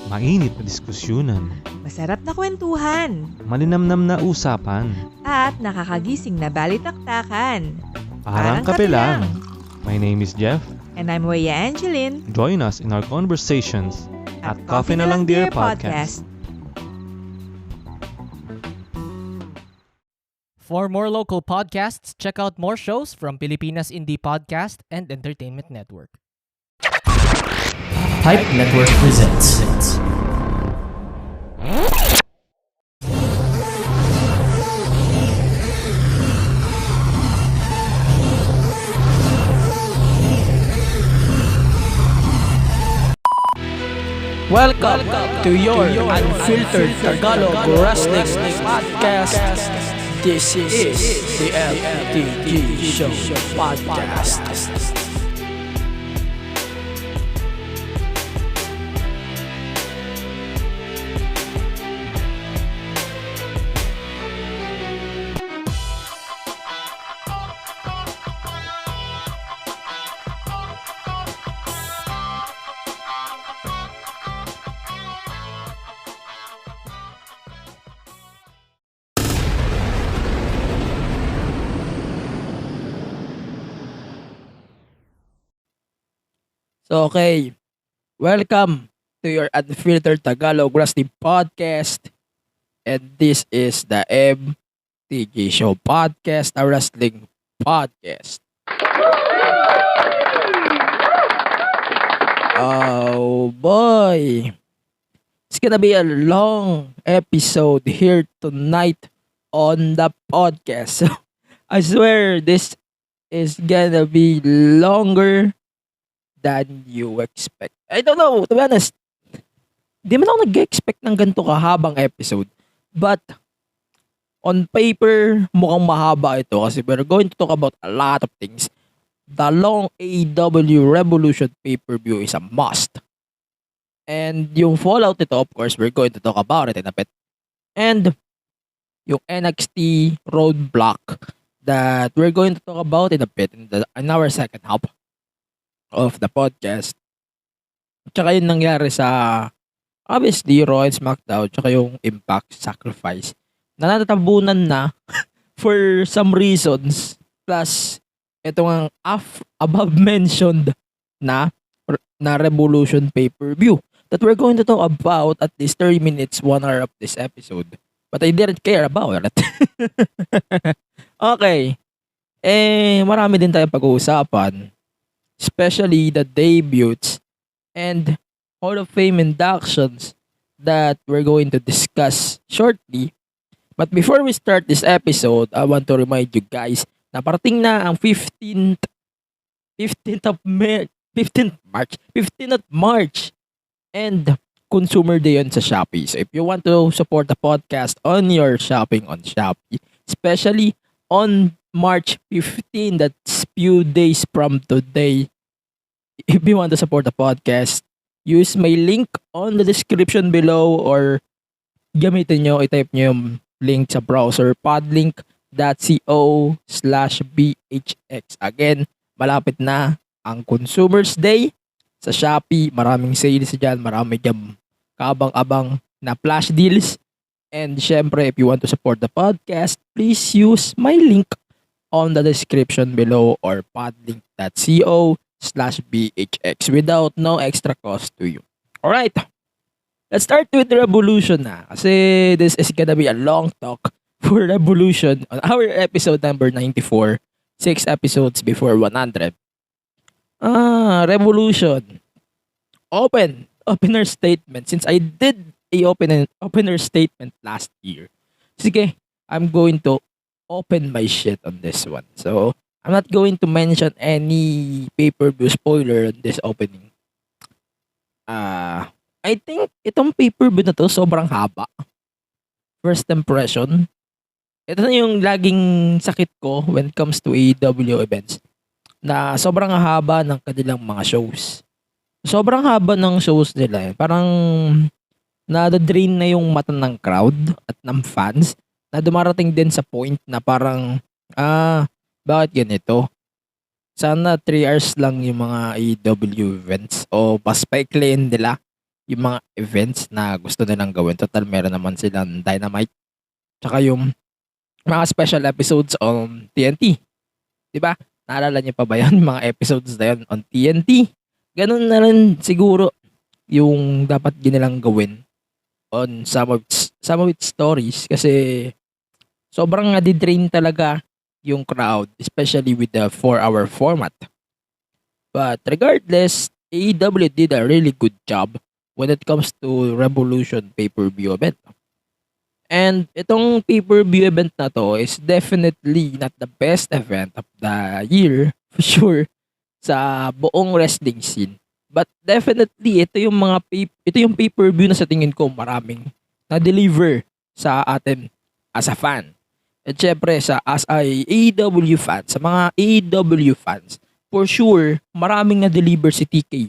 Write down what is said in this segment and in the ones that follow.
Mainit na diskusyonan, Masarap na kwentuhan, malinamnam na usapan, at nakakagising na balitaktakan. parang kape lang. My name is Jeff. And I'm Rhea Angeline Join us in our conversations at Coffee na Lang Dear Podcast. For more local podcasts, check out more shows from Pilipinas Indie Podcast and Entertainment Network. Hype Network presents. Welcome to your unfiltered Tagalog Wrestling Podcast. This is the THEMTG Show Podcast. So okay, welcome to your unfiltered Tagalog Wrestling Podcast. And this is the MTG Show Podcast, a wrestling podcast. Oh boy. It's gonna be a long episode here tonight on the podcast. So I swear this is gonna be longer than you expect. I don't know, to be honest. Di man ako nag-expect ng ganito kahabang episode. But, on paper, mukhang mahaba ito kasi we're going to talk about a lot of things. The long AEW Revolution pay-per-view is a must. And yung fallout nito, of course, we're going to talk about it in a bit. And, yung NXT Roadblock that we're going to talk about in a bit in our second half of the podcast. Tsaka yung nangyari sa obviously Raw and SmackDown tsaka yung Impact Sacrifice na natatabunan na for some reasons, plus ito ang above mentioned na Revolution pay-per-view that we're going to talk about at least 30 minutes, 1 hour of this episode, but I didn't care about it. Okay, marami din tayong pag-uusapan, especially the debuts and Hall of Fame inductions that we're going to discuss shortly. But before we start this episode, I want to remind you guys na parating na ang 15th of March and Consumer Day yun sa Shopee. So if you want to support the podcast on your shopping on Shopee, especially on March 15, that's few days from today. If you want to support the podcast, use my link on the description below or gamitin nyo, i-type nyo yung link sa browser, podlink.co/bhx. Again, malapit na ang Consumers Day sa Shopee. Maraming sales dyan, marami dyan kabang-abang na flash deals. And syempre, if you want to support the podcast, please use my link on the description below or podlink.co/bhx without no extra cost to you. Alright, let's start with Revolution na kasi this is gonna be a long talk for Revolution on our episode number 94, 6 episodes before 100. Revolution. Opener statement. Since I did a opener statement last year, sige, I'm going to open my shit on this one. So, I'm not going to mention any pay-per-view spoiler on this opening. I think itong pay-per-view na to sobrang haba. First impression. Ito na yung laging sakit ko when it comes to AEW events. Na sobrang haba ng kanilang mga shows. Sobrang haba ng shows nila. Parang na-drain na yung mata ng crowd at ng fans. Na dumarating din sa point na parang, bakit ganito? Sana 3 hours lang yung mga AEW events o mas paikliin nila yung mga events na gusto nilang gawin. Total, meron naman silang Dynamite. Tsaka yung mga special episodes on TNT. Diba? Naalala niyo pa ba yan? Mga episodes na yun on TNT. Ganun na rin siguro yung dapat ginilang gawin on some of its stories kasi sobrang nadidrain talaga yung crowd, especially with the 4-hour format. But regardless, AEW did a really good job when it comes to Revolution pay-per-view event. And itong pay-per-view event na to is definitely not the best event of the year, for sure, sa buong wrestling scene. But definitely, ito yung pay-per-view na sa tingin ko maraming na-deliver sa atin as a fan. At syempre, as a AEW fan, sa mga AEW fans, for sure, maraming na-deliver si TK.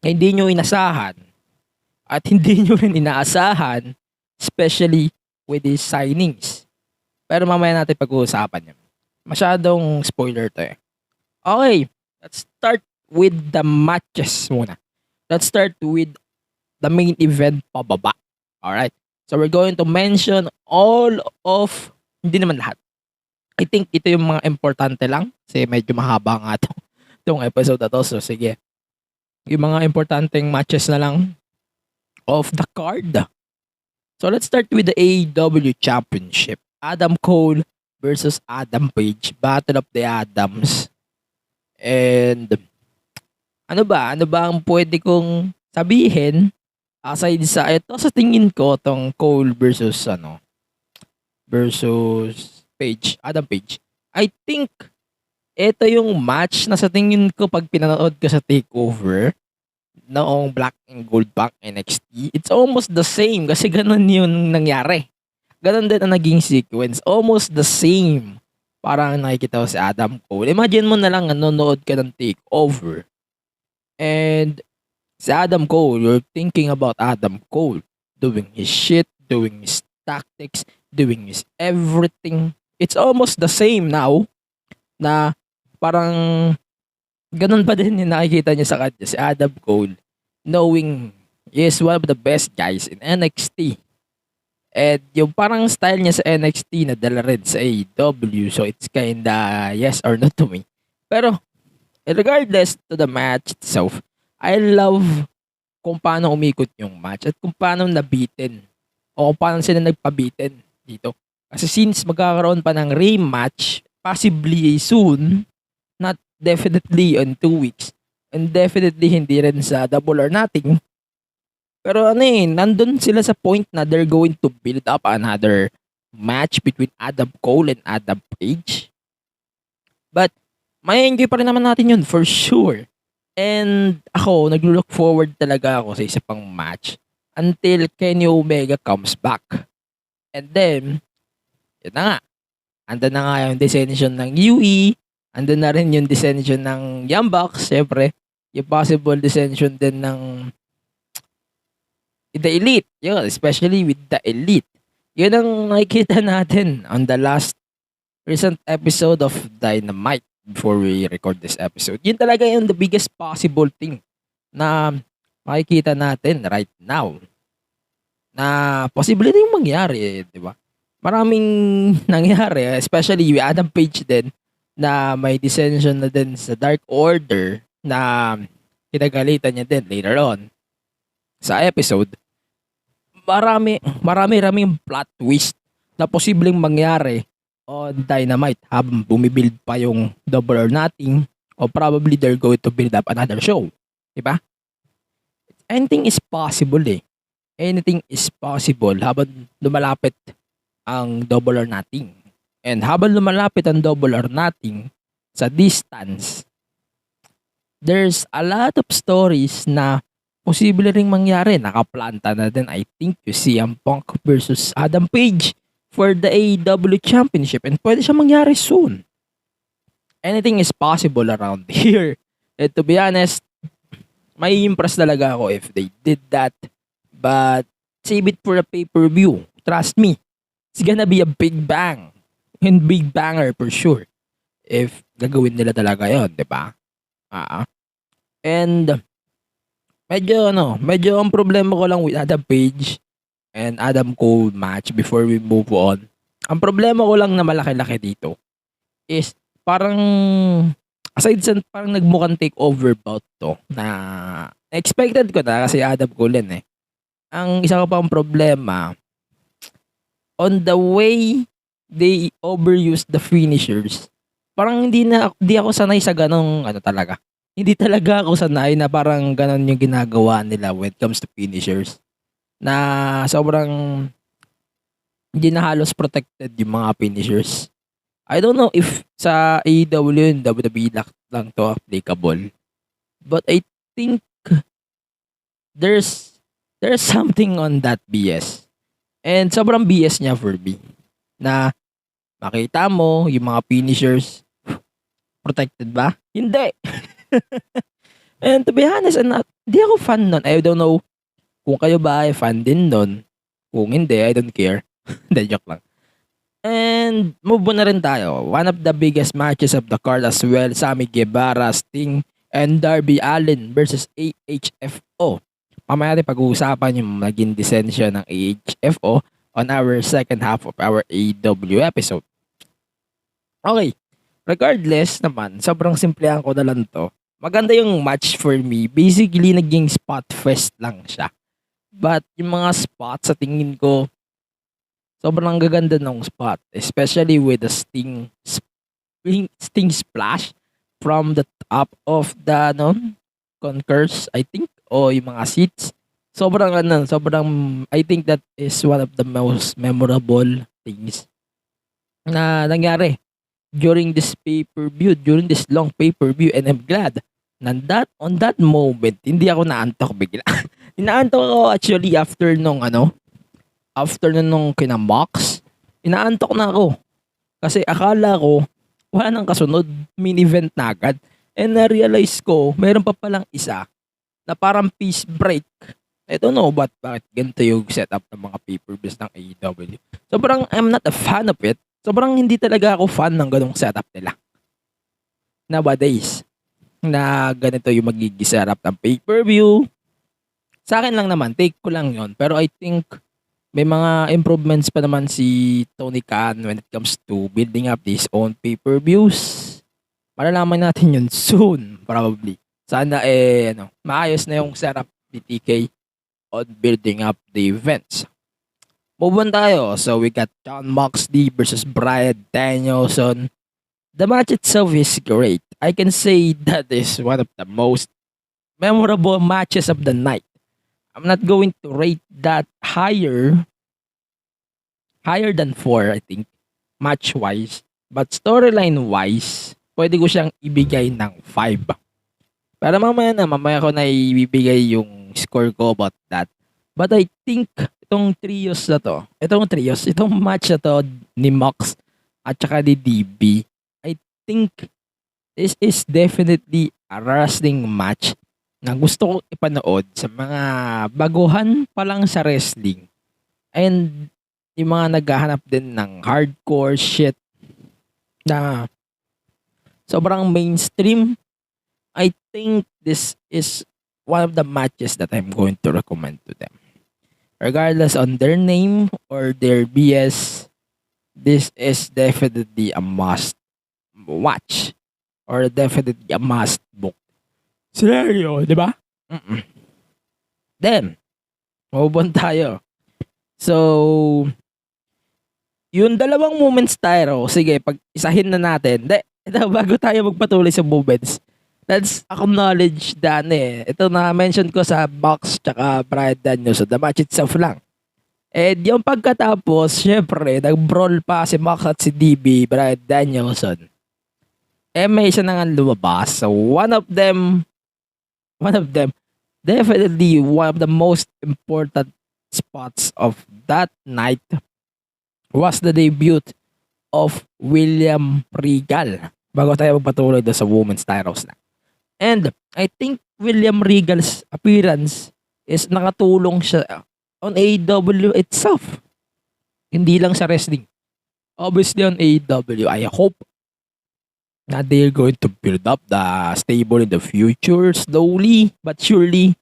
Hindi nyo inasahan at hindi nyo rin inaasahan, especially with these signings. Pero mamaya natin pag-uusapan yun. Masyadong spoiler to eh. Okay, let's start with the matches muna. Let's start with the main event pababa. Alright, so we're going to mention hindi naman lahat. I think ito yung mga importante lang kasi medyo mahaba nga itong episode na to. So sige, yung mga importanteng matches na lang of the card. So let's start with the AEW Championship. Adam Cole versus Adam Page. Battle of the Adams. And ano ba ang pwede kong sabihin aside sa ito sa tingin ko tong Cole versus Page, Adam Page. I think ito yung match na sa tingin ko pag pinanood ko sa takeover noong Black and Gold Pack NXT, it's almost the same kasi ganun yung nangyari. Ganun din ang naging sequence. Almost the same. Parang nakikita ko si Adam Cole. Imagine mo na lang nanonood ka ng takeover. And si Adam Cole, you're thinking about Adam Cole doing his shit, doing his tactics, doing his everything. It's almost the same now na parang ganun pa din yung nakikita niya sa kanya, si Adam Cole, knowing he is one of the best guys in NXT. And yung parang style niya sa NXT na dala rin sa AEW, so it's kinda yes or no to me. Pero regardless to the match itself, I love kung paano umikot yung match at kung paano nabitin o kung paano sila nagpabitin dito. Kasi since magkakaroon pa ng rematch, possibly soon, not definitely in 2 weeks, and definitely hindi rin sa Double or Nothing. Pero nandun sila sa point na they're going to build up another match between Adam Cole and Adam Page. But may enjoy pa rin naman natin yun for sure. And ako, nag-look forward talaga ako sa isa pang match until Kenny Omega comes back. And then, yun na nga. Andun na nga yung dissension ng UE. Andun na rin yung dissension ng Young Bucks. Siyempre, yung possible dissension din ng The Elite. Yun, especially with The Elite. Yun ang nakikita natin on the last recent episode of Dynamite before we record this episode. Yun talaga yung the biggest possible thing na makikita natin right now. Na posible din yung mangyari, di ba? Maraming nangyari, especially with Adam Page din, na may dissension na din sa Dark Order na kinagalitan niya din later on sa episode. Marami-raming plot twist na posibleng mangyari on Dynamite habang bumibuild pa yung Double or Nothing, or probably they're going to build up another show. Diba? Anything is possible eh. Anything is possible habang lumalapit ang Double or Nothing. And habang lumalapit ang Double or Nothing sa distance, there's a lot of stories na posible ring mangyari. Nakaplanta na din, I think, you see CM Punk versus Adam Page for the AEW Championship, and pwede siya mangyari soon. Anything is possible around here. And to be honest, may impress talaga ako if they did that. But save it for a pay-per-view. Trust me, it's gonna be a big bang. And big banger for sure. If gagawin nila talaga yon, di ba? And medyo ang problema ko lang with Adam Page and Adam Cole match before we move on. Ang problema ko lang na malaki-laki dito is parang aside sa parang nagmukhang takeover bout to na expected ko na kasi Adam Cole yan eh. Ang isa ko pang problema on the way they overuse the finishers. Parang hindi ako sanay sa ganong ano talaga. Hindi talaga ako sanay na parang ganon yung ginagawa nila when it comes to finishers. Na sobrang hindi na halos protected yung mga finishers. I don't know if sa AEW and WWE lang to applicable. But I think there's something on that BS. And sobrang BS niya for me. Na makita mo yung mga finishers protected ba? Hindi. And to be honest, hindi ako fan nun. I don't know kung kayo ba ay fan din nun. Kung hindi, I don't care. Hindi, joke lang. And move on na rin tayo. One of the biggest matches of the card as well. Sammy Guevara, Sting, and Darby Allin versus AHFO. Mamaya natin pag-uusapan yung naging dissension ng AHFO on our second half of our AEW episode. Okay. Regardless naman, sobrang simplehan ko na lang to. Maganda yung match for me. Basically, naging spot fest lang siya. But yung mga spots sa tingin ko, sobrang gaganda ng spot. Especially with the Sting splash from the top of the concourse, I think. O yung mga seats. Sobrang I think that is one of the most memorable things na nangyari during this pay-per-view, during this long pay-per-view, and I'm glad on that moment, hindi ako naantok bigla. Inaantok ako actually after nung kina-Mox, inaantok na ako. Kasi akala ko, wala nang kasunod, main event na agad. And na-realize ko, mayroon pa palang isa na parang peace break. I don't know bakit ganito yung setup ng mga pay-per-views ng AEW. Sobrang I'm not a fan of it. Sobrang hindi talaga ako fan ng ganong setup nila. Nowadays, na ganito yung magiging setup ng pay-per-view. Sa akin lang naman, take ko lang yon. Pero I think may mga improvements pa naman si Tony Khan when it comes to building up his own pay-per-views. Malalaman natin yun soon, probably. Sana maayos na yung setup ni TK on building up the events. Move on tayo. So we got Jon Moxley versus Bryan Danielson. The match itself is great. I can say that is one of the most memorable matches of the night. I'm not going to rate that higher than 4, I think, match-wise. But storyline-wise, pwede ko siyang ibigay ng 5. Pero mamaya ko na ibibigay yung score ko about that. But I think itong match na to ni Mox at saka ni DB, I think this is definitely a wrestling match na gusto kong ipanood sa mga baguhan pa lang sa wrestling. And yung mga naghahanap din ng hardcore shit na sobrang mainstream, I think this is one of the matches that I'm going to recommend to them. Regardless on their name or their BS, this is definitely a must watch or definitely a must book. Seryo, di ba? Then, move on tayo. So, yung dalawang moments tayo, sige, pag-isahin na natin. Bago tayo magpatuloy sa moments, let's acknowledge ito na mention ko sa box tsaka Bryan Danielson, the match itself lang. And yung pagkatapos, syempre, nag-brawl pa si Mox at si DB, Bryan Danielson. May isa na nga lumabas. So, one of them, definitely one of the most important spots of that night was the debut of William Regal. Bago tayo magpatuloy doon sa women's titles na. And I think William Regal's appearance is nakatulong siya on AEW itself. Hindi lang sa wrestling. Obviously on AEW, I hope na they're going to build up the stable in the future slowly but surely.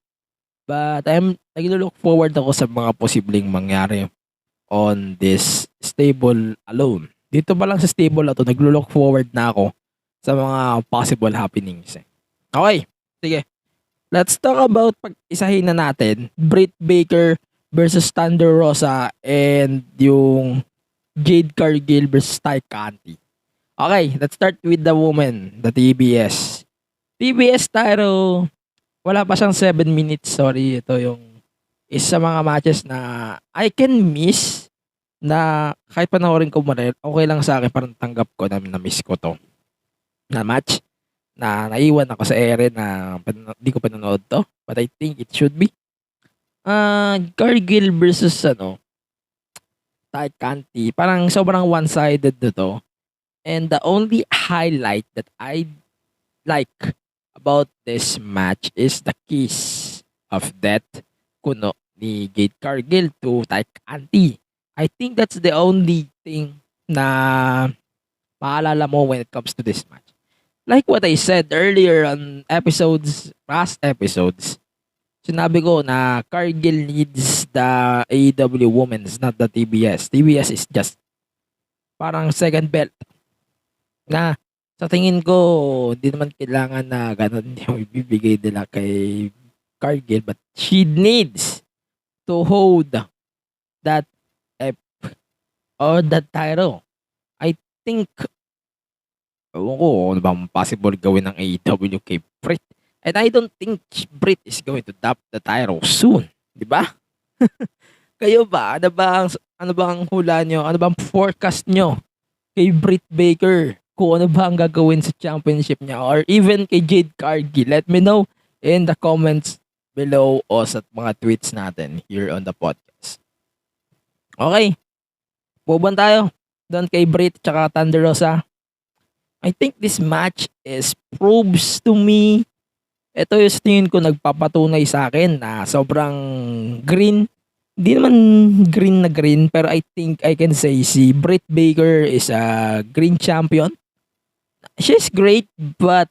But naglo-look forward ako sa mga posibleng mangyari on this stable alone. Dito pa lang sa stable na to, naglo-look forward na ako sa mga possible happenings. Okay, sige. Let's talk about pag-isahin na natin Britt Baker versus Thunder Rosa and yung Jade Cargill versus Ty Conti. Okay, let's start with the woman, the TBS. TBS title, wala pa siyang 7 minutes. Sorry, ito yung isa mga matches na I can miss na kahit panoorin ko mo rin, okay lang sa akin, parang tanggap ko na na-miss ko to na match na naiwan ako sa ere na hindi ko pinanood to, but I think it should be Cargill versus Ty Conti, parang sobrang one-sided na to, and the only highlight that I like about this match is the kiss of death kuno ni Jade Cargill to Ty Conti. I think that's the only thing na maalala mo when it comes to this match. Like what I said earlier on past episodes, sinabi ko na Cargill needs the AEW Women's, not the TBS. TBS is just parang second belt. Na sa tingin ko, hindi naman kailangan na ganun yung ibibigay nila kay Cargill, but she needs to hold that F or that title. I think ewan ko ano bang possible gawin ng AEW kay Britt. And I don't think Britt is going to drop the title soon. Di ba? Kayo ba? Ano ba ang hula nyo? Ano ba ang forecast nyo kay Britt Baker? Kung ano ba ang gagawin sa championship niya? Or even kay Jade Cargill? Let me know in the comments below o sa mga tweets natin here on the podcast. Okay. Puban tayo doon kay Britt tsaka Thunder Rosa. I think this match proves to me, ito yung tingin ko nagpapatunay sa akin na sobrang green. Hindi naman green na green, pero I think I can say si Britt Baker is a green champion. She's great, but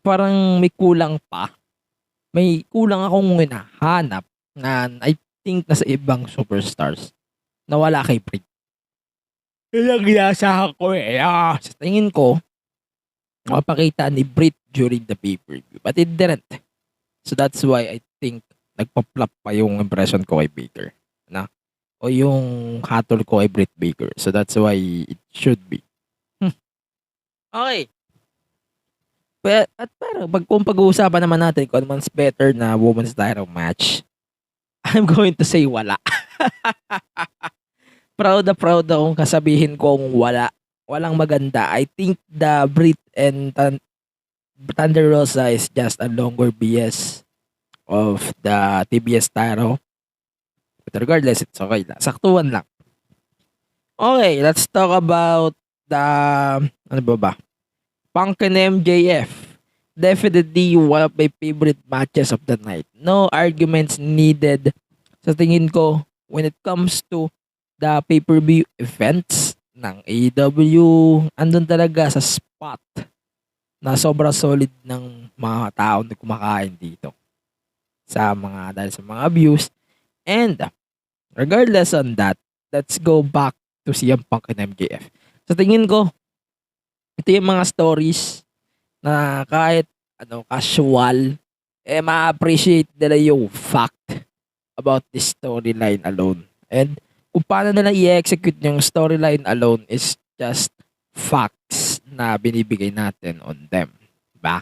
parang may kulang pa. May kulang akong hinahanap na I think nasa ibang superstars na wala kay Britt. Yun ang ginasahan ko sa tingin ko, makapakita ni Britt during the pay-per-view. But it didn't. So that's why I think nagpa-flop pa yung impression ko kay Baker. O yung hatol ko kay Britt Baker. So that's why it should be. Okay. Pero kung pag-uusapan naman natin kung ano man's better na women's title match, I'm going to say wala. Proud akong kasabihin kong wala. Walang maganda. I think the Britt and Thunder Rosa is just a longer BS of the TBS title. But regardless, it's okay lang. Saktuan lang. Okay, let's talk about the Punk and MJF. Definitely one of my favorite matches of the night. No arguments needed. Sa tingin ko, when it comes to the pay-per-view events ng AEW, andun talaga sa spot na sobrang solid ng mga tao na kumakain dito dahil sa mga views. And regardless on that, let's go back to CM Punk and MJF. Sa tingin ko, ito yung mga stories na kahit casual, ma-appreciate nila yung fact about this storyline alone. And kung paano nila i-execute yung storyline alone is just facts na binibigay natin on them. Diba?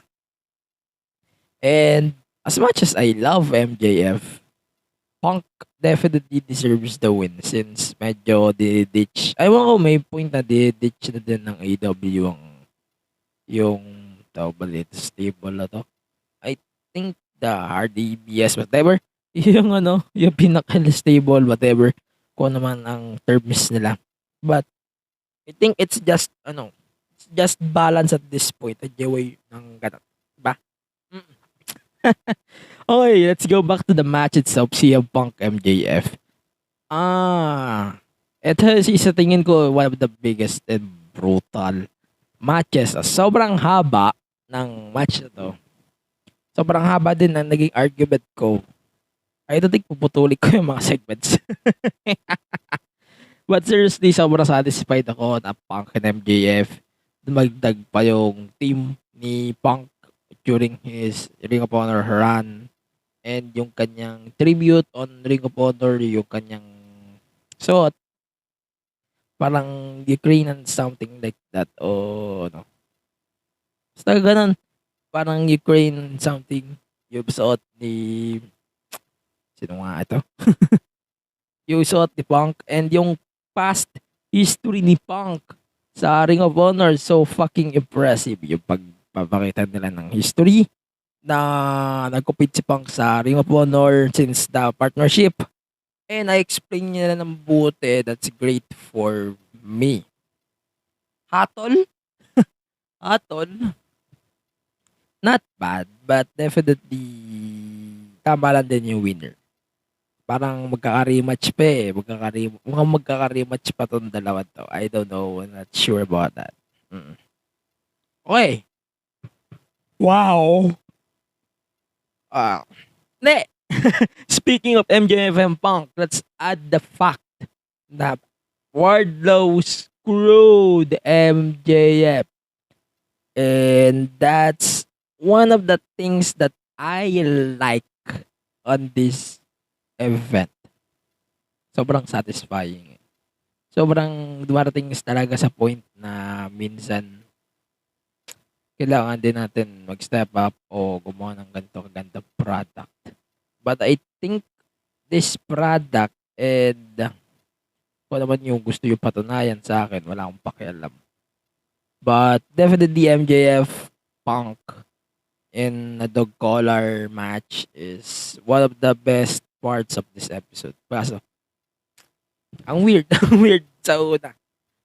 And as much as I love MJF, Punk definitely deserves the win since medyo ditch. Ewan ko, may point na ditch na din ng AEW yung stable na to. I think the RDBS whatever, yung pinaka-stable whatever, kung naman ang terms nila. But I think it's just it's just balance at this point. Adjaway ng ganun. Diba? Okay, let's go back to the match itself. CM Punk MJF. Ito sa tingin ko one of the biggest and brutal matches. Sobrang haba ng match na to. Sobrang haba din ang naging argument ko I don't think puputuli ko yung mga segments. But seriously, sobrang satisfied ako na Punk and MJF. Dumagdag pa yung team ni Punk during his Ring of Honor run. And yung kanyang tribute on Ring of Honor, yung kanyang suot, parang Ukrainian something like that. O no. Basta ganun. Parang Ukraine something yung suot ni... Sino nga ito? Yung suot ni Punk and yung past history ni Punk sa Ring of Honor. So fucking impressive yung pagpapakita nila ng history na nag-compete si Punk sa Ring of Honor since the partnership. And I explain nila ng buti. That's great for me. Hatol? Hatol? Not bad, but definitely tama lang din yung winner. Parang magkaka-rematch pa eh. Mukhang magkaka-rematch pa tong dalawa to. I don't know. I'm not sure about that. Okay. Wow. Ne. Speaking of MJF and Punk, let's add the fact that Wardlow screwed MJF. And that's one of the things that I like on this event. Sobrang satisfying. Sobrang dumarating talaga sa point na minsan kailangan din natin mag-step up o gumawa ng ganito kagandang product. But I think this product and kung naman yung gusto yung patunayan sa akin, wala akong pakialam. But definitely MJF Punk in a dog collar match is one of the best parts of this episode. Kaso, ang weird sa una.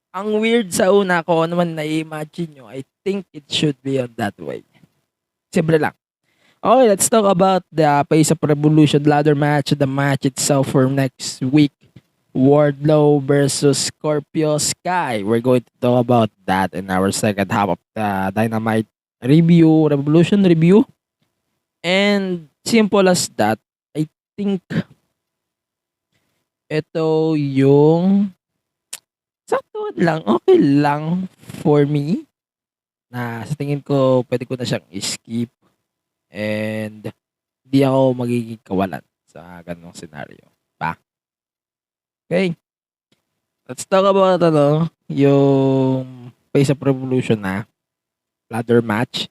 Ang weird sa una ko naman na-imagine nyo. I think it should be on that way. Simple lang. Okay, let's talk about the Pace of Revolution ladder match. The match itself for next week. Wardlow versus Scorpio Sky. We're going to talk about that in our second half of the Dynamite review, Revolution review. And simple as that, I think ito yung sakto lang, okay lang for me na sa tingin ko pwede ko na siyang skip and di ako magiging kawalan sa ganong scenario. Okay. Let's talk about yung Pace of Revolution na ladder match.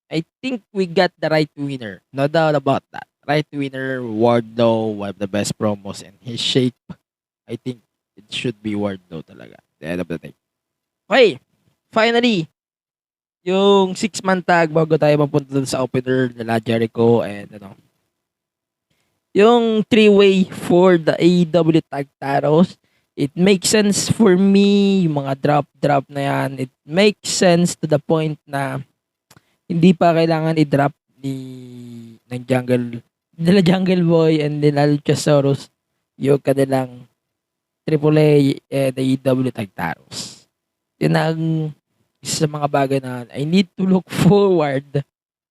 I think we got the right winner. No doubt about that. Right winner, Wardlow, one of the best promos in his shape. I think it should be Wardlow talaga. At the end of the day. Okay. Finally, yung 6-man tag bago tayo mapunta dun sa opener nila Jericho and yung 3-way for the AEW tag titles. It makes sense for me. Yung mga drop na yan. It makes sense to the point na hindi pa kailangan i-drop ng nila Jungle Boy and nila Luchasaurus yung kanilang AAA and AEW tag titles. Yun ang isa sa mga bagay na I need to look forward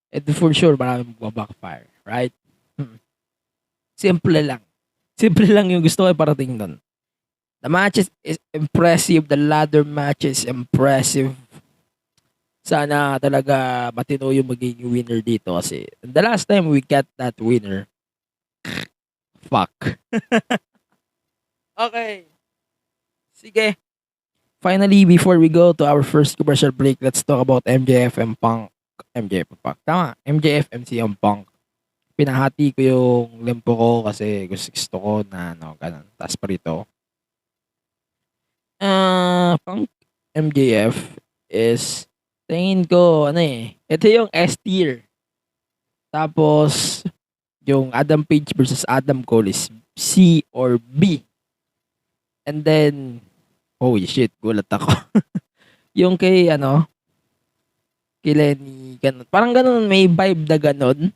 and for sure maraming magbabackfire. Right? Simple lang. Simple lang yung gusto ko parating doon. The match is impressive. The ladder match is impressive. Sana talaga matino yung magiging winner dito kasi the last time we got that winner, fuck. Okay. Sige. Finally, before we go to our first commercial break, let's talk about MJF and Punk. MJF and Punk. Tama. MJF, MCM Punk. Pinahati ko yung limpo ko kasi gusto ko na ganun. Tapos pa rito. Punk MJF is tingin ko ito yung S tier. Tapos yung Adam Page versus Adam Cole is C or B. And then holy shit, gulat ako. Yung kay kay Lenny, ganun. Parang ganun, may vibe na ganun.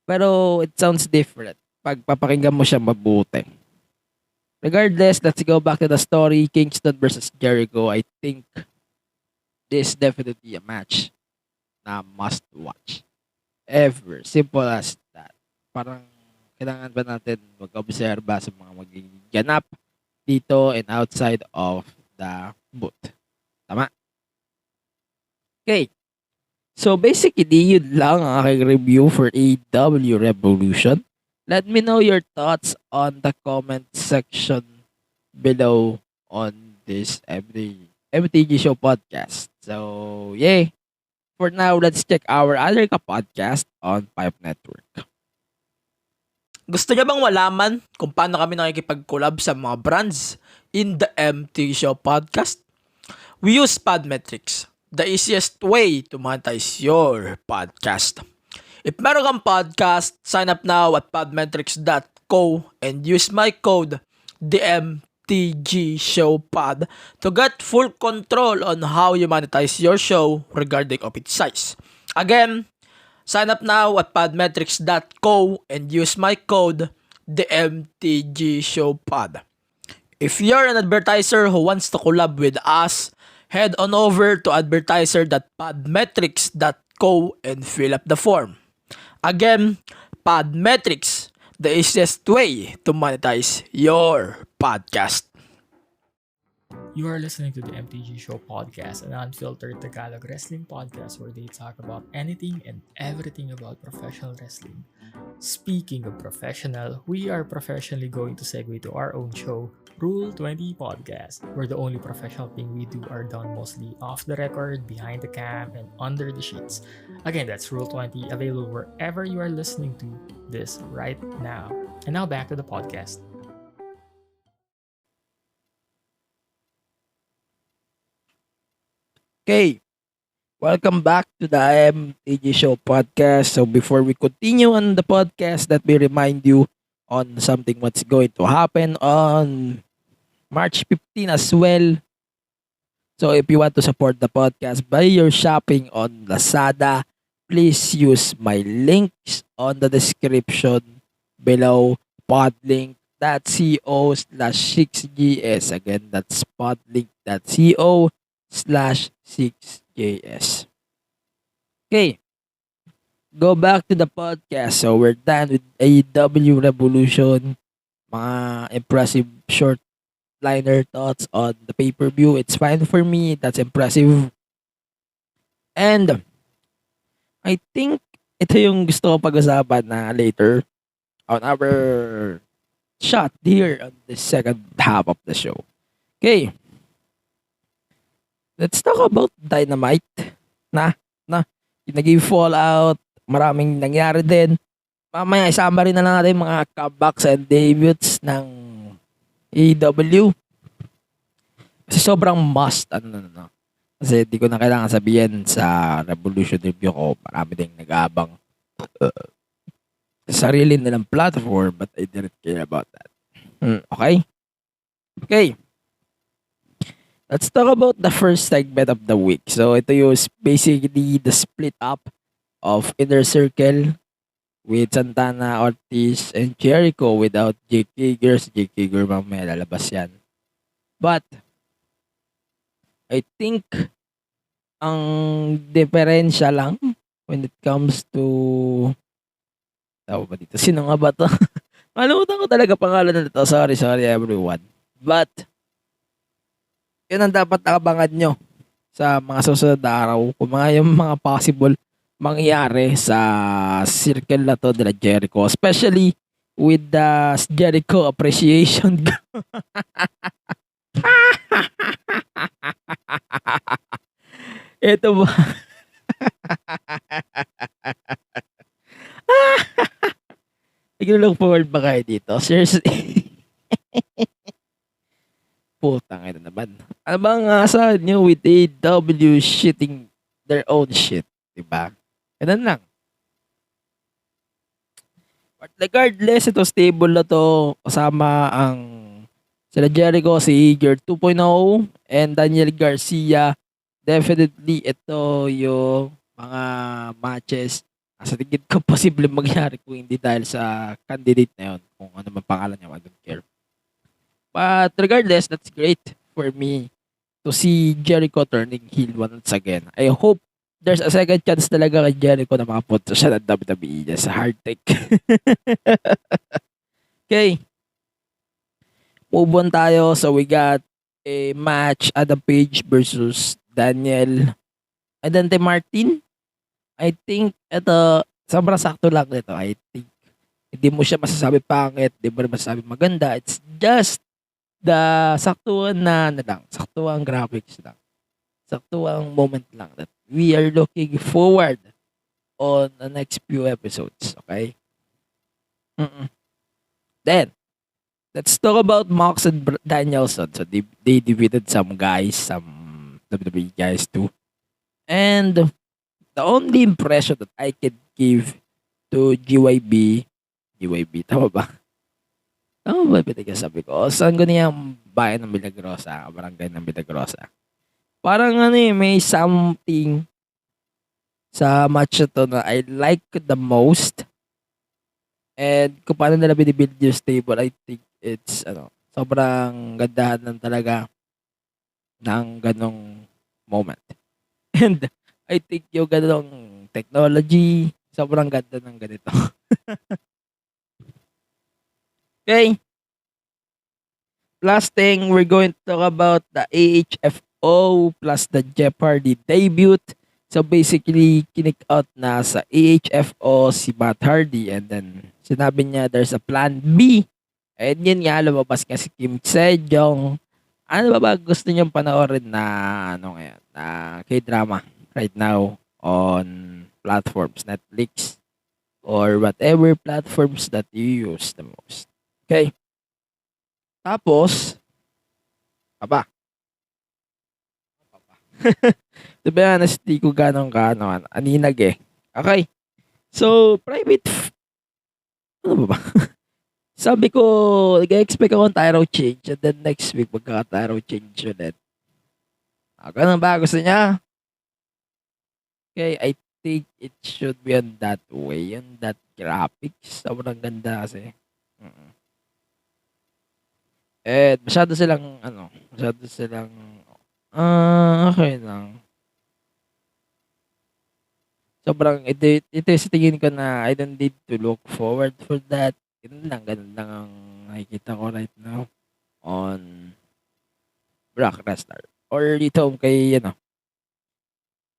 Pero it sounds different pag papakinggan mo siya mabuti. Regardless, let's go back to the story. Kingston versus Jericho. I think this is definitely a match na must watch. Ever. Simple as that. Parang kailangan ba natin mag-obserba sa mga magiging ganap dito and outside of the booth. Tama? Okay. So basically, yun lang ang aking review for AEW Revolution. Let me know your thoughts on the comment section below on this MTG Show podcast. So, yeah. For now, let's check our other podcast on Pipe Network. Gusto niyo bang malaman kung paano kami nakikipag-collab sa mga brands in the MT Show podcast? We use Podmetrics, the easiest way to monetize your podcast. If meron kang podcast, sign up now at podmetrics.co and use my code THEMTGSHOWPOD to get full control on how you monetize your show regarding of its size. Again, sign up now at podmetrics.co and use my code THEMTGSHOWPOD. If you're an advertiser who wants to collab with us, head on over to advertiser.podmetrics.co and fill up the form. Again, Podmetrics, the easiest way to monetize your podcast. You are listening to the MTG Show podcast, an unfiltered Tagalog wrestling podcast where they talk about anything and everything about professional wrestling. Speaking of professional, we are professionally going to segue to our own show, Rule 20 Podcast, where the only professional thing we do are done mostly off the record, behind the cam, and under the sheets. Again, that's Rule 20, available wherever you are listening to this right now. And now back to the podcast. Okay. Welcome back to the MTG Show podcast. So before we continue on the podcast, let me remind you on something what's going to happen on March 15 as well. So if you want to support the podcast by your shopping on Lazada, please use my links on the description below, podlink.co/6gs. Again, that's podlink.co/6gs. Okay. Go back to the podcast. So we're done with AEW Revolution. Mga impressive short liner thoughts on the pay-per-view. It's fine for me. That's impressive. And I think ito yung gusto ko pag-usapan na later on our shot here on the second half of the show. Okay. Let's talk about Dynamite. Yung naging fallout. Maraming nangyari din. Mamaya isama rin na lang natin mga comebacks and debuts ng AEW. Kasi sobrang must. Kasi di ko na kailangan sabihin sa Revolution review ko. Marami ding nag-aabang sa sarili nilang platform, but I didn't care about that. Okay? Okay. Let's talk about the first segment of the week. So ito yung basically the split up of Inner Circle with Santana, Ortiz, and Jericho without Jake Hager. Si Jake Hager mamaya lalabas yan. But I think ang diferensya lang when it comes to tawag ba dito? Sino nga ba to? Malumutan ko talaga pangalan na ito. Sorry everyone. But yun ang dapat nakabangan nyo sa mga susunod na araw. Kung mga yung mga possible mangyari sa circle na to nila Jericho. Especially with the Jericho appreciation. Ito ba? Nag-look forward ba kayo dito? Seriously? Putang ina naman. Ano bang asahan nyo with AEW shitting their own shit? Diba? Ganun lang. But regardless, ito stable na to. Kasama ang sila Jericho, si Eager 2.0 and Daniel Garcia. Definitely ito yung mga matches sa tingin ko posible mangyari kung hindi dahil sa candidate na yun. Kung ano man pangalan niya, I don't care. But regardless, that's great for me to see Jericho turning heel once again. I hope there's a second chance talaga kay Jericho na makapunta siya ng WWE niya sa hard take. Okay, move on tayo. So we got a match, Adam Page versus Daniel and Dante Martin. I think ito, sobrang sakto lang nito. I think hindi mo siya masasabi pangit, hindi mo rin masasabi maganda. It's just the saktuan na ano lang, saktuang graphics lang. Saktuang moment lang that we are looking forward on the next few episodes. Okay? Then, let's talk about Mox and Danielson. So, they defeated some guys, some WWE guys too. And the only impression that I can give to GYB, tama ba? Tama ba pinagsasabi ko? O, saan ko niyang bayan ng Milagrosa, barangay ng Milagrosa? Parang may something sa match na to na I like the most. And kung paano nila binibuild yung stable, I think it's, sobrang gandahan lang talaga ng ganong moment. And I think yung ganong technology, sobrang ganda ng ganito. Okay. Last thing, we're going to talk about the AHFO plus the Jeopardy debut. So basically, kinick out na sa AHFO si Matt Hardy and then sinabi niya there's a plan B. And yun nga, lumabas nga si Kim Sejong. Ano ba gusto niyong panoorin na ngayon, na K-drama right now on platforms, Netflix or whatever platforms that you use the most. Okay. Tapos, to be honest, di ko aninag eh. Okay. So, ano ba? Sabi ko, nag-expect ako ng tyro change and then next week magkaka-tyro change ulit. Ganun ba? Gusto niya? Okay, I think it should be on that way. On that graphics. Sobrang ganda kasi. Masyado silang, okay lang. Sobrang, ito sa tingin ko na I don't need to look forward for that. Ganun lang ang nakikita ko right now on Brock Lesnar. Or dito kay,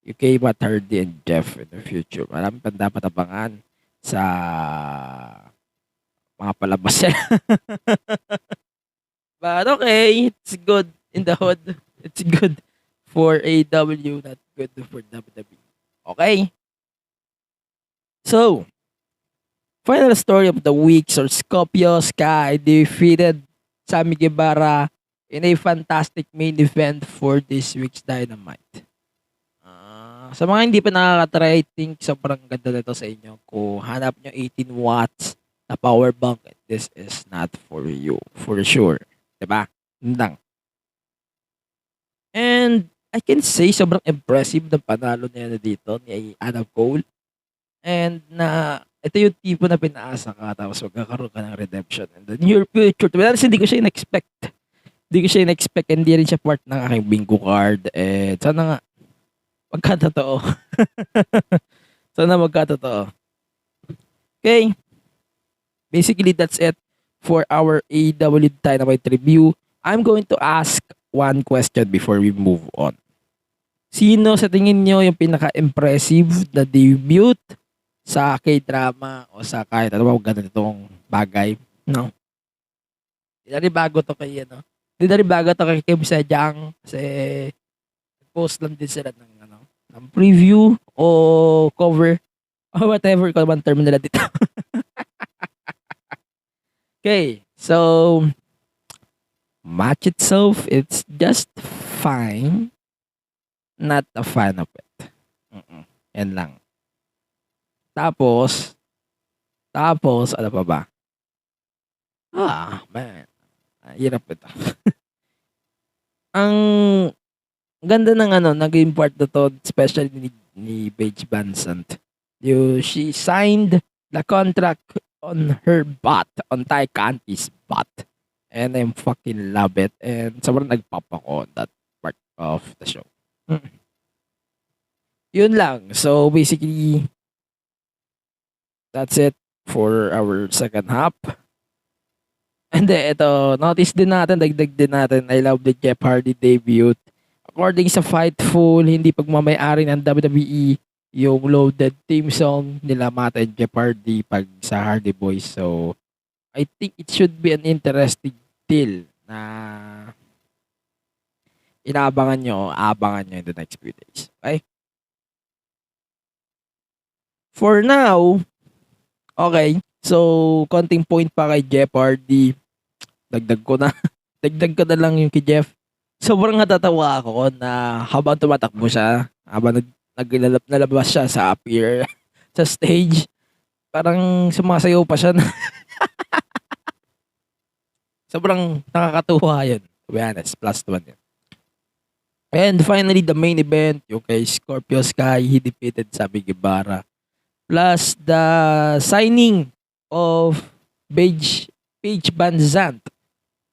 yung kay Matt Hardy and Jeff in the future. Marami pang dapat abangan sa mga palabas yan. But okay, it's good in the hood. It's good for AEW, not good for WWE. Okay? So, final story of the week. So, Scorpio Sky defeated Sammy Guevara in a fantastic main event for this week's Dynamite. Sa mga hindi pa nakaka-try, I think sobrang ganda nito sa inyo. Kung hanap nyo 18 watts na power bank, this is not for you. For sure. Diba? Nandang. And I can say sobrang impressive ng panalo niya dito ni Adam Cole. And ito yung tipo na pinaasa ka tapos magkakaroon ka ng redemption in the near future. Pero hindi ko siya in-expect. Hindi rin siya part ng aking bingo card. Sana nga magkatotoo. Okay. Basically, that's it for our AEW Dynamite review. I'm going to ask one question before we move on. Sino sa tingin nyo yung pinaka-impressive na debut sa K-drama o sa kahit ano ba ganito itong bagay? No? Hindi bago to kay Kim Sejong kasi post lang din sila ng preview o cover o whatever kung naman term nila dito. Okay, so match itself, it's just fine. Not a fan of it. Yan lang. Tapos, ano pa ba? Man. Hirap ito. Ang ganda ng naging part na to, especially ni Paige Vincent. She signed the contract on her butt, on Ty Conti's butt. And I fucking love it. And sobrang nagpap ako on that part of the show. Yun lang. So, basically, that's it for our second half. And then, ito, notice din natin, dagdag din natin, I love the Jeff Hardy debut. According sa Fightful, hindi pagmamayari ng WWE yung loaded theme song nila Matt and Jeff Hardy pag sa Hardy Boys. So, I think it should be an interesting deal na abangan nyo in the next few days. Okay? For now, okay. So, konting point pa kay Jeff Hardy. Dagdag ko na. Dagdag ko na lang yung kay Jeff. Sobrang natatawa ako na habang tumatakbo siya, habang nalabas siya sa appear sa stage, parang sumasayaw pa siya. Sobrang nakakatuwa yun. To be honest, +1 yun. And finally, the main event, yung kay Scorpio Sky, he defeated Sammy Guevara. Plus the signing of Paige Van Zandt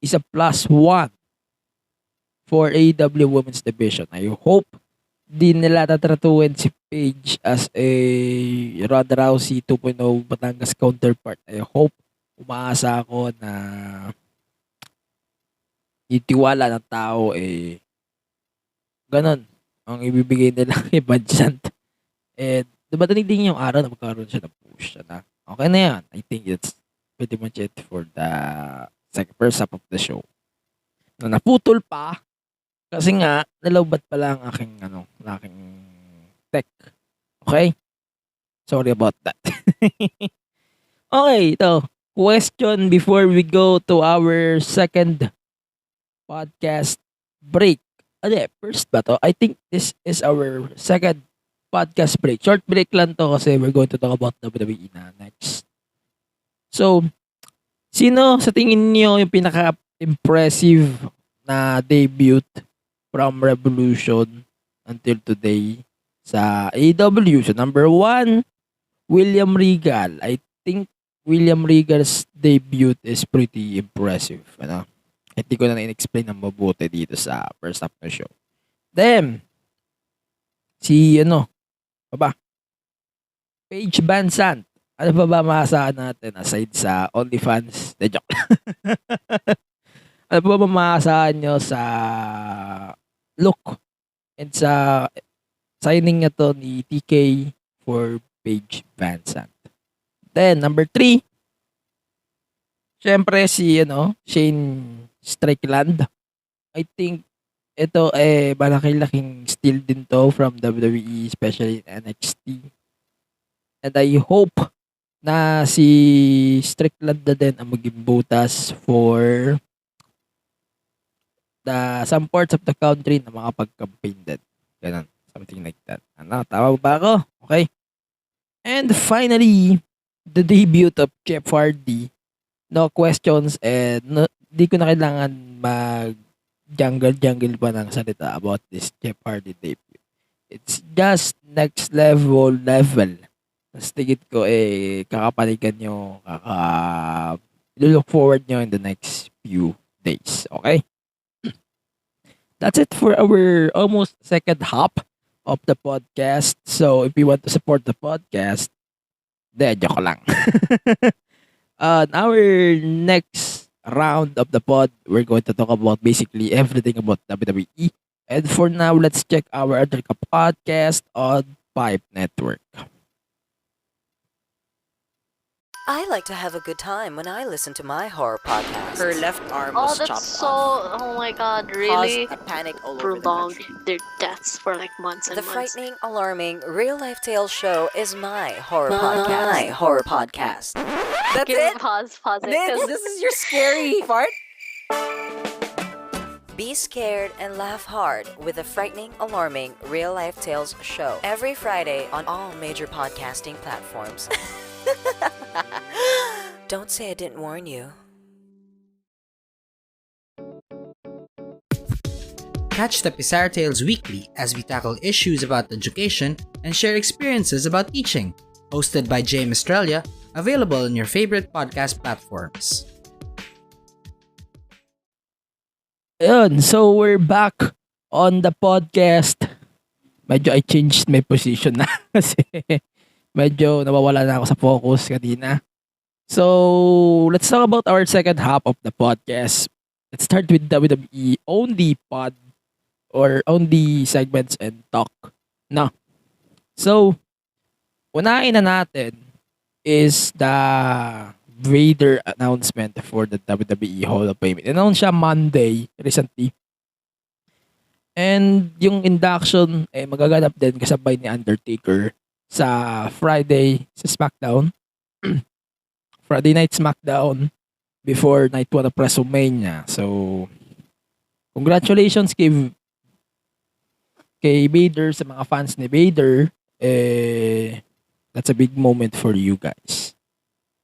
is a +1 for AEW Women's Division. I hope di nila tatratuin si Paige as a Ronda Rousey 2.0 Batangas counterpart. I hope, umaasa ako na itiwala ng tao ganon ang ibibigay nila kay Van Zandt. And diba tinitingin yung araw na magkaroon siya ng push na okay na yan. I think it's pretty much it for the first half of the show. Na naputol pa kasi nga nalawbat pa lang aking tech. Okay? Sorry about that. Okay, ito. Question before we go to our second podcast break. First ba to? I think this is our second podcast break. Short break lang to kasi we're going to talk about WWE na next. So, sino sa tingin niyo yung pinaka-impressive na debut from Revolution until today sa AEW? So, number 1, William Regal. I think William Regal's debut is pretty impressive. Hindi ko na in-explain ng mabuti dito sa first half ng show. Then, Paige Van Zandt. Ano ba maasahan natin aside sa OnlyFans? Joke. Ano ba maasahan nyo sa look and sa signing niya to ni TK for Paige Van Zandt? Then, number 3, syempre si Shane Strickland. I think ito malaki-laking steal din to from WWE, especially in NXT. And I hope na si Strickland na din ang maging butas for some parts of the country na makapag-campaign din. Ganun. Something like that. Tama ba ako? Okay. And finally, the debut of Jeff Hardy. No questions and di ko na kailangan jungle pa ng salita about this Jeff Hardy debut. It's just next level. Tapos tigit ko kakapalikan nyo, look forward nyo in the next few days. Okay? That's it for our almost second half of the podcast. So, if you want to support the podcast, joke lang. On our next round of the pod, we're going to talk about basically everything about WWE. And for now, let's check our other podcast on Pipe Network. I like to have a good time when I listen to my horror podcast. Her left arm Oh, was that's chopped so. off. Oh my god, really? Caused a panic all over the Prolonged country. their deaths for like months and The months. frightening, alarming, real-life tales show is my horror podcast. My horror podcast. That's Give it? me pause it. This is your scary part? Be scared and laugh hard with the frightening, alarming, real-life tales show every Friday on all major podcasting platforms. Don't say I didn't warn you. Catch the Pizarra Tales weekly as we tackle issues about education and share experiences about teaching. Hosted by James Australia, available on your favorite podcast platforms. Ayun, so we're back on the podcast. medyo I changed my position na kasi medyo nawawala na ako sa focus kanina. So, let's talk about our second half of the podcast. Let's start with WWE only pod or only segments and talk. No. So, unahin na natin is the Vader announcement for the WWE Hall of Fame. Announce siya Monday recently. And yung induction magaganap din kasabay ni Undertaker sa Friday sa SmackDown. Friday Night SmackDown before Night 1 of WrestleMania. So, congratulations kay Vader, sa mga fans ni Vader. That's a big moment for you guys.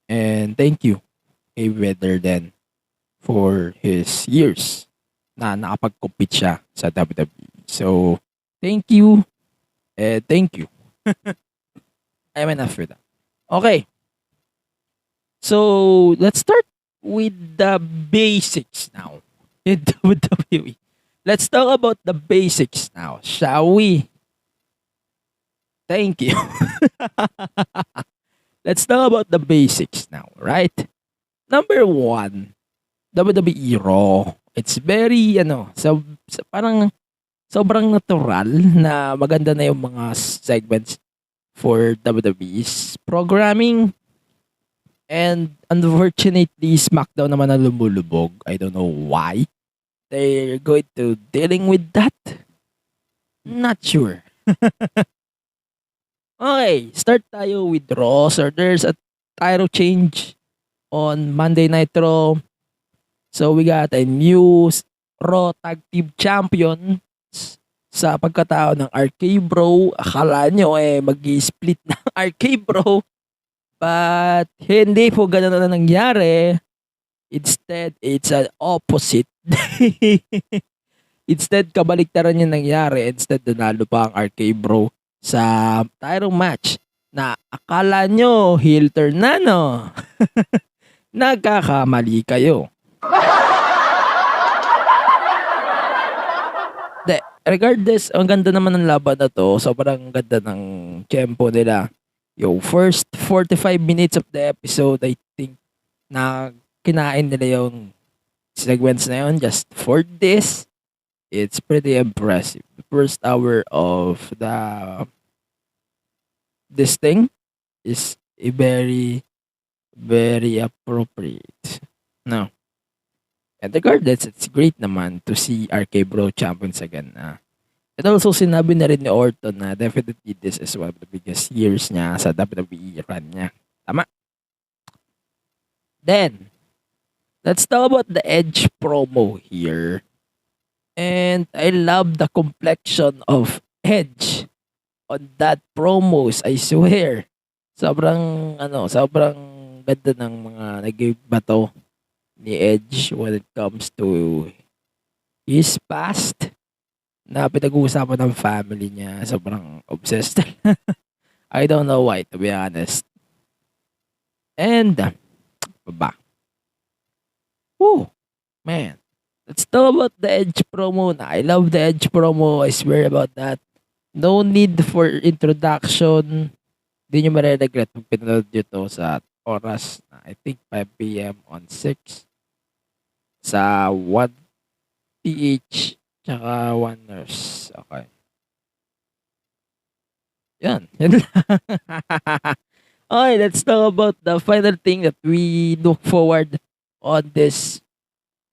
And thank you kay Vader then for his years na nakapag-compete siya sa WWE. So, thank you. Thank you. I'm enough for that. Okay. So, let's start with the basics now in WWE. Let's talk about the basics now, shall we? Thank you. Let's talk about the basics now, right? Number 1, WWE Raw. It's very, parang sobrang natural na maganda na yung mga segments for WWE's programming. And unfortunately, SmackDown naman na lumulubog. I don't know why. They're going to dealing with that. Not sure. Okay, start tayo with Raw. So there's a title change on Monday Night Raw. So we got a new Raw Tag Team Champion sa pagkatao ng RK Bro. Akala nyo mag-split ng RK Bro. But hindi po ganun na nangyari. Instead, it's an opposite. Instead, kabaliktaran yung nangyari. Instead, nanalo pa ang RK Bro sa title match na akala nyo heel turn na, no? Nagkakamali kayo. Regardless, ang ganda naman ng laban na to. Sobrang ganda ng tempo nila. Yung first 45 minutes of the episode, I think, na kinain nila yung segments na yun just for this. It's pretty impressive. The first hour of this thing is a very, very appropriate. No. And regardless, it's great naman to see RK Bro champions again. And also, sinabi na rin ni Orton na definitely this is one of the biggest years niya sa WWE run niya. Tama? Then, let's talk about the Edge promo here. And I love the complexion of Edge on that promos, I swear. Sobrang ganda ng mga nag-bato ni Edge when it comes to his past na pinag-uusapan ng family niya. Sobrang obsessed. I don't know why, to be honest. And, man. Let's talk about the Edge promo na. I love the Edge promo. I swear about that. No need for introduction. Hindi nyo mariregret kung pinanood nyo to sa oras na I think 5 p.m. on 6 sa 1 PH tsaka 1 nurse. Okay. Yan. Yan lang. Okay, let's talk about the final thing that we look forward on this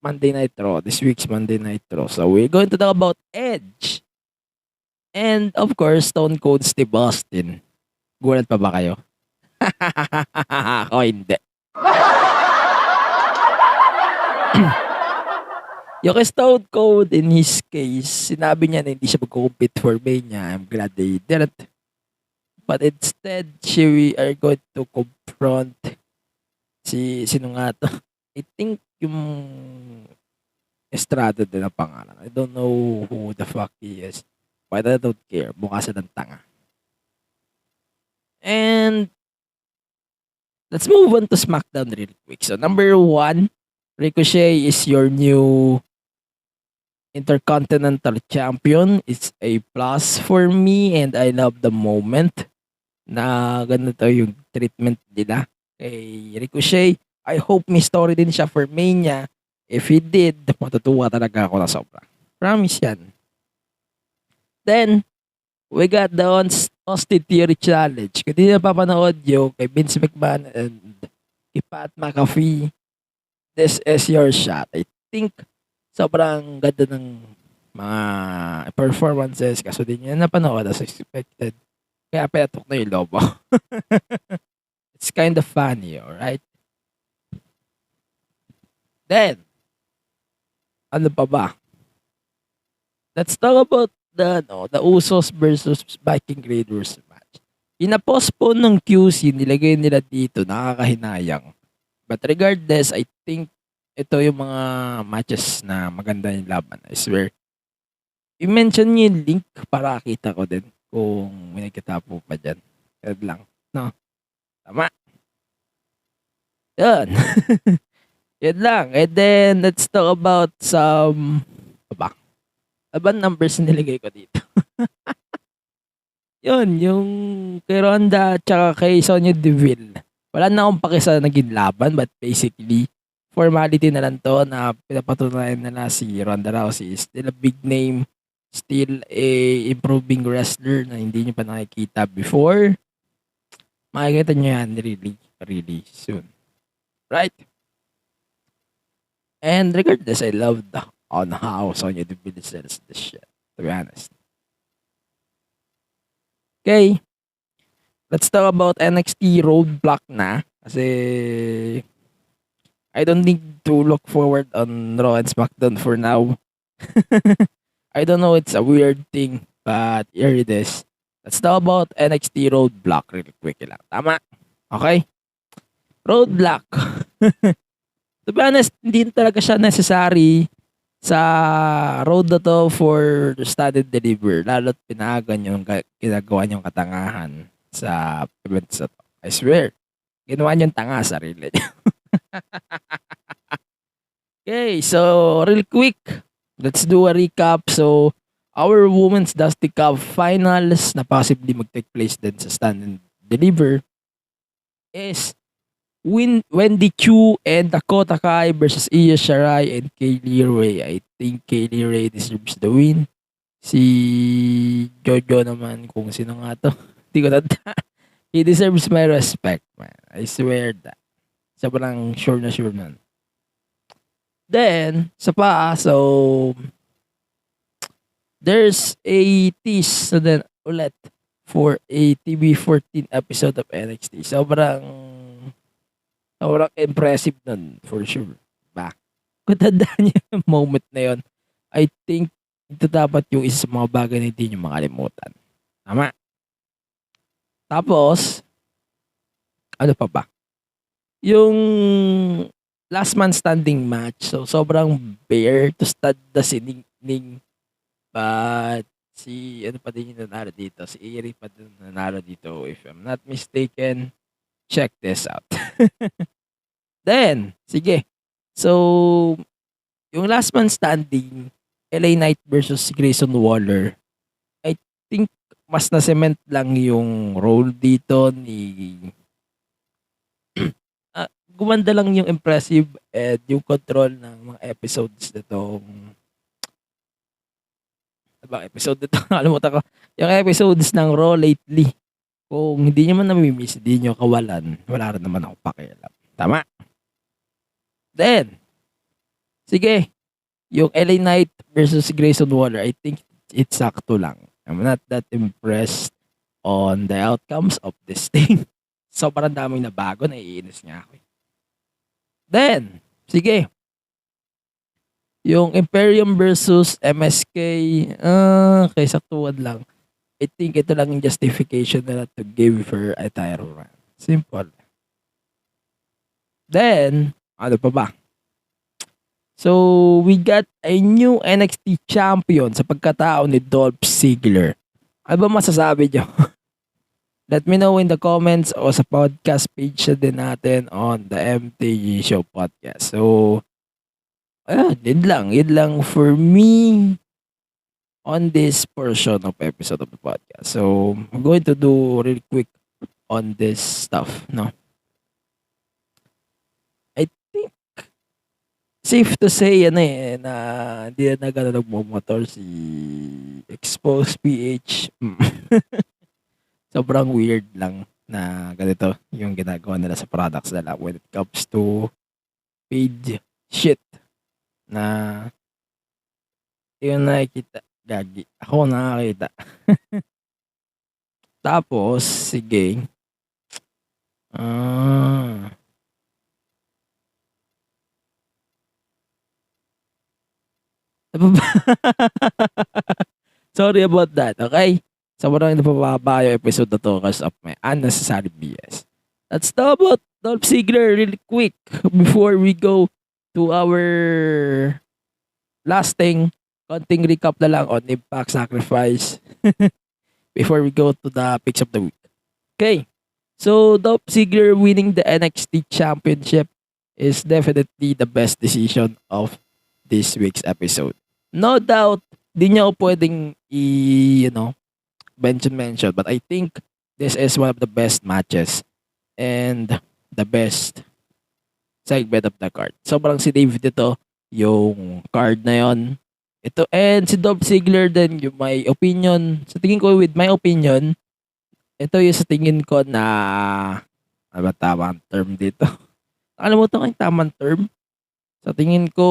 Monday Night Raw. This week's Monday Night Raw. So we're going to talk about Edge. And of course, Stone Cold Steve Austin. Gulat pa ba kayo? Ako hindi. Yung Stone Cold, in his case, sinabi niya na hindi siya mag-compete for Mania. I'm glad they didn't. But instead, we are going to confront sino nga to? I think yung Estrada din ang pangalan. I don't know who the fuck he is. But I don't care. Mukha siya ng tanga. And let's move on to SmackDown real quick. So number 1, Ricochet is your new Intercontinental Champion is a plus for me and I love the moment na ganito yung treatment nila kay Ricochet. I hope may story din siya for Mania. If he did, matutuwa talaga ako na sobra. Promise yan. Then, we got the Austin Theory Challenge. Kung di napapanood yung kay Vince McMahon and kay Pat McAfee, this is your shot. I think sobrang ganda ng mga performances kaso din yan napanood as expected. Kaya pinatok na yung lobo. It's kind of funny, alright? Then, ano pa ba? Let's talk about the Usos versus Viking Raiders match. Ina-postpone ng QC, nilagay nila dito, nakakahinayang. But regardless, I think ito yung mga matches na maganda yung laban. I swear. I-mention niyo yung link para kita ko din kung may nakita po pa dyan. Yan lang. No? Tama. Yan. Yan lang. And then, let's talk about some laban numbers na nilagay ko dito. Yun, yung kay Ronda tsaka kay Sonya Deville. Wala na akong paki sa naging laban but basically, formality na lang to na pinapatunayan na si Ronda Rousey is still a big name, still a improving wrestler na hindi nyo pa nakikita before. Makikita nyo yan really soon. Right? And regardless, I love on how Sonya Deville sells this shit, to be honest. Okay. Let's talk about NXT Roadblock na. Kasi I don't need to look forward on Raw and SmackDown for now. I don't know, it's a weird thing, but here it is. Let's talk about NXT Roadblock really quick lang. Tama? Okay? Roadblock. To be honest, hindi talaga siya necessary sa road na to for stand and deliver. Lalo't pinagan yung ginagawa niyong katangahan sa events na to. I swear. Ginawa niyong tanga sa sarili niyo. Okay, so real quick, let's do a recap. So, our Women's Dusty Cup Finals na possibly mag-take place din sa Stand and Deliver is Wendy Chu and Dakota Kai versus Io Shirai and Kaylee Ray. I think Kaylee Ray deserves the win. Si Jojo naman, kung sino nga to. Hindi ko tanda. He deserves my respect, man. I swear that. Sobrang sure na nun. Then, sa paa, so, there's a tease na din ulit for a TV14 episode of NXT. Sobrang impressive nun, for sure. Kung tandaan niyo yung moment na yun, I think ito dapat yung isa sa mga bagay na hindi nyo makalimutan. Tama? Tapos, ano pa ba? Yung last man standing match, so sobrang bare to start the sinning. But ano pa din yung nanalo dito? Si Erie pa din nanalo dito. If I'm not mistaken, check this out. Then, sige. So, yung last man standing, LA Knight versus Grayson Waller, I think mas na-cement lang yung role dito ni gumanda lang yung impressive and yung control ng mga episodes nitong nakalimutan ko. Yung episodes ng Raw lately. Kung hindi nyo man namimiss, hindi nyo kawalan, wala rin naman ako pakialam. Tama? Then, sige, yung LA Knight versus Grayson Waller, I think it's sakto lang. I'm not that impressed on the outcomes of this thing. Sobrang daming na bago, naiinis nga ako. Then, sige. Yung Imperium versus MSK, kay saktuan lang. I think ito lang yung justification nila to give her a title run. Simple. Then, ano pa ba? So, we got a new NXT champion sa pagkatao ni Dolph Ziggler. Ano ba masasabi nyo? Let me know in the comments o sa podcast page na din natin on the MTG Show Podcast. So, Yun lang for me on this portion of episode of the podcast. So, I'm going to do really quick on this stuff, no? I think safe to say na hindi na gano'n nagmomotor si Expose PH. Sobrang weird lang na ganito yung ginagawa nila sa products nila when it comes to paid shit na yun nakikita. Gagi. Ako nakakita. Tapos, sige. Ah. Sorry about that, okay? Sobrang napababa yung episode na to because of my unnecessary BS. Let's talk about Dolph Ziggler really quick before we go to our last thing. Konting recap na lang on Impact Sacrifice before we go to the picks of the week. Okay. So, Dolph Ziggler winning the NXT Championship is definitely the best decision of this week's episode. No doubt, di niya ako pwedeng mention, but I think this is one of the best matches and the best segment of the card. Sobrang sinave dito yung card na yon. Ito, and si Dolph Ziggler din, yung my opinion, sa tingin ko with my opinion, ito yung sa tingin ko na, ano ba tamang term dito? Nakalimutan ko yung tamang term. Sa tingin ko,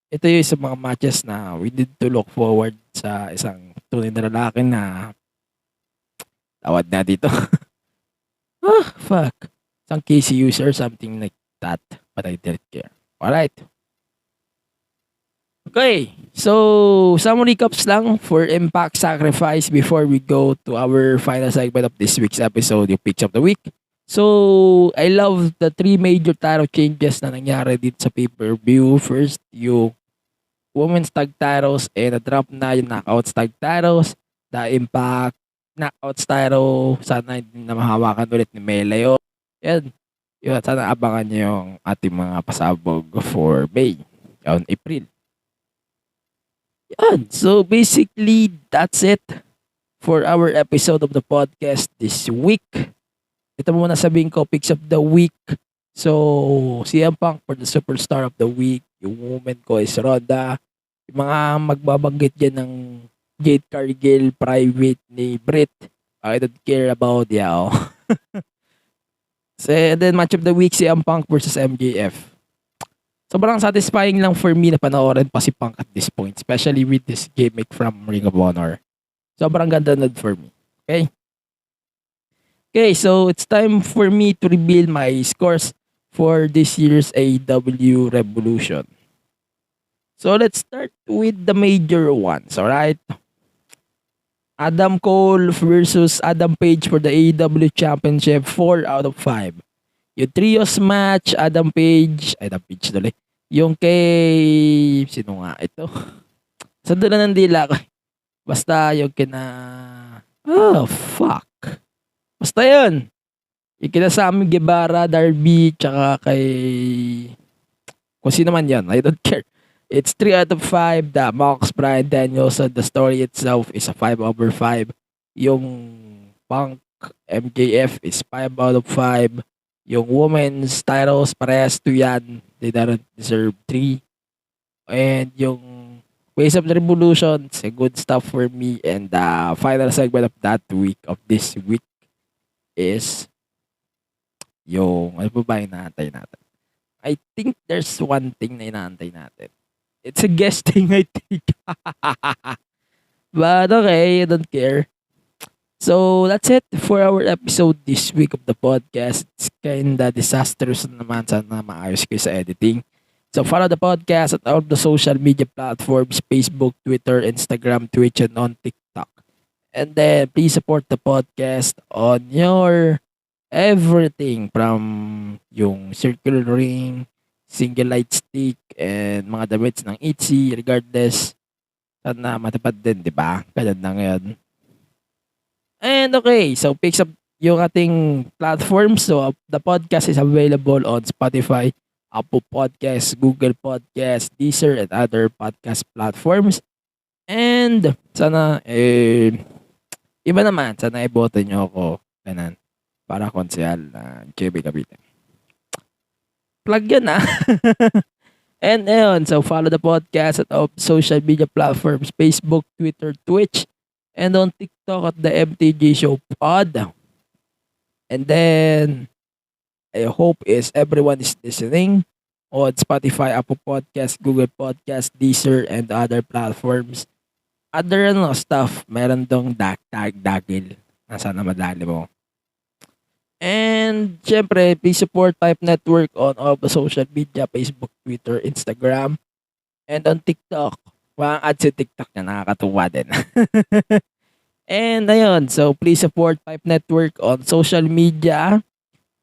ito yung sa mga matches na we need to look forward sa isang tunay na lalaki na tawad na dito. Fuck. Isang KC user, something like that. But I didn't care. Alright. Okay, so some recaps lang for Impact Sacrifice before we go to our final segment of this week's episode, yung Picks of the Week. So, I love the 3 major title changes na nangyari dito sa pay-per-view. First, yung Women's Tag Titles and na-drop na yung Knockouts Tag Titles. The Impact Knockouts title, sana hindi na mahawakan ulit ni Melayo. Yan. Yun, sana abangan nyo yung ating mga pasabog for May on April. Yan. So basically, that's it for our episode of the podcast this week. Ito muna sabihin ko, picks of the week. So, CM Punk for the superstar of the week. Yung woman ko is Ronda. Yung mga magbabanggit dyan ng Jade Cargill, private ni Britt. I don't care about yaw. So, and then match of the week, CM Punk versus MJF. Sobrang satisfying lang for me na panoorin pa si Punk at this point. Especially with this gimmick from Ring of Honor. Sobrang ganda nun for me. Okay? Okay, so it's time for me to reveal my scores for this year's AEW Revolution. So let's start with the major ones, alright? Adam Cole versus Adam Page for the AEW Championship, 4 out of 5. Yung trios match, Adam Page tuloy. Yung kay, sino nga ito? Sa doon na ng dila ko. Basta yung fuck. Basta yun. Yung kina Sammy Guevara, Darby, tsaka kay, kung sino man yun, I don't care. It's 3 out of 5. The Mox, Bryan Danielson, the story itself is a 5 over 5. Yung Punk, MJF is 5 out of 5. Yung women's titles, parehas 2 yan. They don't deserve 3. And yung Ways of the Revolution, it's a good stuff for me. And the final segment of that week, of this week, is yung, ano ba yung inaantay natin? I think there's one thing na inaantay natin. It's a guesting, I think. But okay, I don't care. So, that's it for our episode this week of the podcast. It's kinda disastrous naman. Sana maayos ko sa editing. So, follow the podcast at all the social media platforms, Facebook, Twitter, Instagram, Twitch, and on TikTok. And then, please support the podcast on your everything from yung circle ring, single light stick, and mga damit ng Itzy, regardless. Sana matapad din, di ba? Ganun na ngayon. And okay, so picks up yung ating platform. So the podcast is available on Spotify, Apple Podcasts, Google Podcasts, Deezer, and other podcast platforms. And sana, iba naman, sana iboto nyo ako, ganun, para konsehal na JB Cavite. Plug yun And ayun, so follow the podcast at all social media platforms, Facebook, Twitter, Twitch, and on TikTok at the MTG Show Pod. And then, I hope is everyone is listening on Spotify, Apple Podcast, Google Podcast, Deezer, and other platforms. Other stuff, meron dong dagil na sana madali mo. And syempre, please support Pipe Network on all the social media, Facebook, Twitter, Instagram, and on TikTok. Mga ads sa TikTok na nakakatuwa din. And ayun, so please support Pipe Network on social media.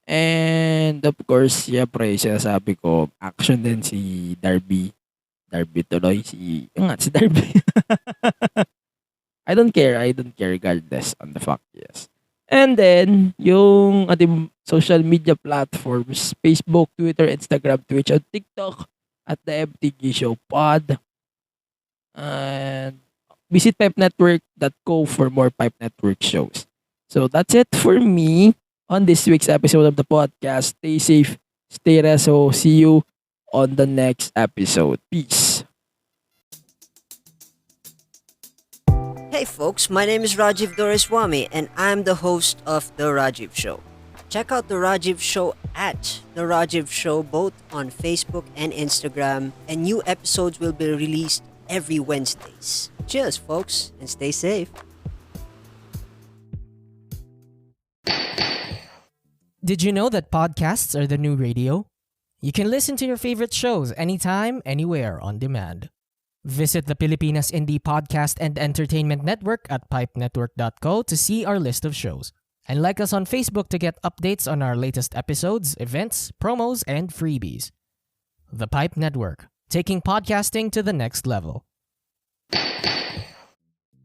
And of course, syempre, sinasabi ko, action din si Darby. Darby tuloy, si Darby. I don't care regardless on the fact, yes. And then, yung ating social media platforms, Facebook, Twitter, Instagram, Twitch, and TikTok at the MTG Show Pod. And visit pipenetwork.co for more Pipe Network shows. So that's it for me on this week's episode of the podcast. Stay safe, stay reso. See you on the next episode. Peace. Hey folks, my name is Rajiv Doreswamy and I'm the host of The Rajiv Show. Check out The Rajiv Show at The Rajiv Show both on Facebook and Instagram, and new episodes will be released every Wednesdays. Cheers folks, and stay safe. Did you know that podcasts are the new radio? You can listen to your favorite shows anytime, anywhere, on demand. Visit the Pilipinas Indie Podcast and Entertainment Network at pipenetwork.co to see our list of shows. And like us on Facebook to get updates on our latest episodes, events, promos, and freebies. The Pipe Network, taking podcasting to the next level.